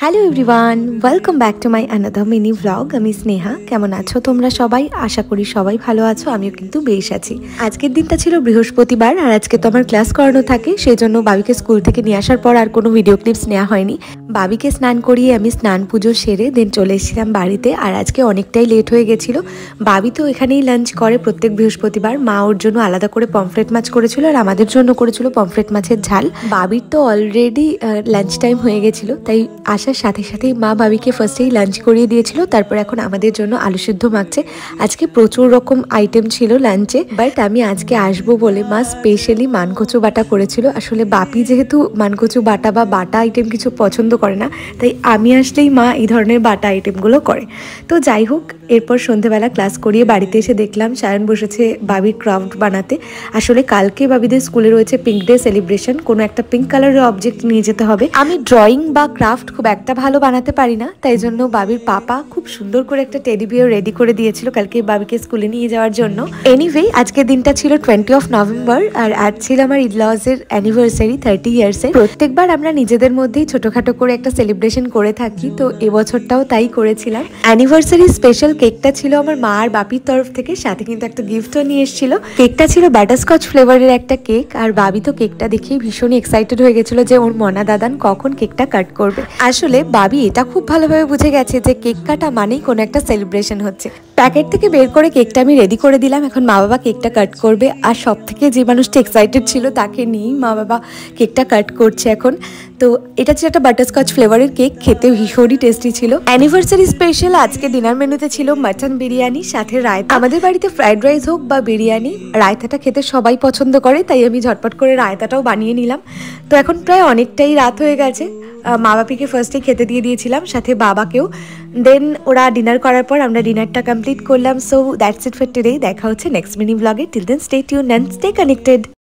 Hello everyone, welcome back to my another mini vlog. আমি স্নেহা। কেমন আছো তোমরা সবাই? আশা করি সবাই ভালো আছো, আমিও কিন্তু বেশ আছি। আজকের দিনটা ছিল বৃহস্পতিবার, আর আজকে তো আমার ক্লাস করানো থাকে, সেই জন্য বাবিকে স্কুল থেকে নিয়ে আসার পর আর কোনো ভিডিও ক্লিপস নেওয়া হয়নি। বাবিকে স্নান করিয়ে আমি স্নান পুজো সেরে দেন চলে এসেছিলাম বাড়িতে। আর আজকে অনেকটাই লেট হয়ে গেছিলো। বাবি তো এখানেই লাঞ্চ করে প্রত্যেক বৃহস্পতিবার। মা ওর জন্য আলাদা করে পমফ্রেট মাছ করেছিল, আর আমাদের জন্য করেছিল পমফ্রেট মাছের ঝাল। বাবির তো অলরেডি লাঞ্চ টাইম হয়ে গেছিলো, তাই আসার সাথে সাথেই মা বাবিকে ফার্স্টেই লাঞ্চ করিয়ে দিয়েছিল। তারপর এখন আমাদের জন্য আলু সিদ্ধ মাখছে। আজকে প্রচুর রকম আইটেম ছিল লাঞ্চে, বাট আমি আজকে আসবো বলে মা স্পেশালি মানকচু বাটা করেছিল। আসলে বাপি যেহেতু মানকচু বাটা বা বাটা আইটেম কিছু পছন্দ করে না, তাই আমি আসলেই মা এই ধরনের বাটা আইটেমগুলো করে। তো যাই হোক, এরপর সন্ধেবেলা ক্লাস করিয়ে বাড়িতে এসে দেখলাম সায়ন বসেছে বাবির ক্রাফট বানাতে। আসলে কালকে বাবিদের স্কুলে রয়েছে পিঙ্ক ডে সেলিব্রেশন, কোনো একটা পিঙ্ক কালারের অবজেক্ট নিয়ে যেতে হবে। আমি ড্রয়িং বা ক্রাফট খুব একটা ভালো বানাতে পারি না, তাই জন্য বাবির পাপা খুব সুন্দর করে একটা টেডি বিয়ার রেডি করে দিয়েছিল কালকে বাবিকে স্কুলে নিয়ে যাওয়ার জন্য। এনিওয়ে, আজকের দিনটা ছিল 20 নভেম্বর, আর আজ ছিল আমার ইনলজের অ্যানিভার্সারি 30 ইয়ার্সের। প্রত্যেকবার আমরা নিজেদের মধ্যেই ছোটখাটো করে একটা সেলিব্রেশন করে থাকি, তো এবছরটাও তাই করেছিলাম। অ্যানিভার্সারি স্পেশাল কেকটা ছিল আমার মা আর বাপির তরফ থেকে, সাথে কিন্তু একটা গিফটও নিয়ে এসেছিল। কেকটা ছিল বাটারস্কচ ফ্লেভারের একটা কেক, আর বাবি তো কেকটা দেখেই ভীষণই এক্সাইটেড হয়ে গেছিল যে ওর মনা দাদান কখন কেকটা কাট করবে। আসলে বাবি এটা খুব ভালোভাবে বুঝে গেছে যে কেক কাটা মানেই কোনো একটা সেলিব্রেশন হচ্ছে। প্যাকেট থেকে বের করে কেকটা আমি রেডি করে দিলাম। এখন মা বাবা কেকটা কাট করবে, আর সব থেকে যে মানুষটা এক্সাইটেড ছিল তাকে নিয়েই মা বাবা কেকটা কাট করছে এখন। তো এটা ছিল একটা বাটারস্কচ ফ্লেভারের কেক, খেতে ভীষণই টেস্টি ছিল। অ্যানিভার্সারি স্পেশাল আজকে ডিনার মেনুতে ছিল মাটন বিরিয়ানি সাথে রায়তা। আমাদের বাড়িতে ফ্রাইড রাইস হোক বা বিরিয়ানি, রায়তাটা খেতে সবাই পছন্দ করে, তাই আমি ঝটপট করে রায়তাটাও বানিয়ে নিলাম। তো এখন প্রায় অনেকটাই রাত হয়ে গেছে। মা বাপিকে ফার্স্টে খেতে দিয়ে দিয়েছিলাম, সাথে বাবাকেও। দেন ওরা ডিনার করার পর আমরা ডিনারটা কমপ্লিট করলাম। So that's it for today. দেখা হচ্ছে next mini vlog. Till then stay tuned and stay connected.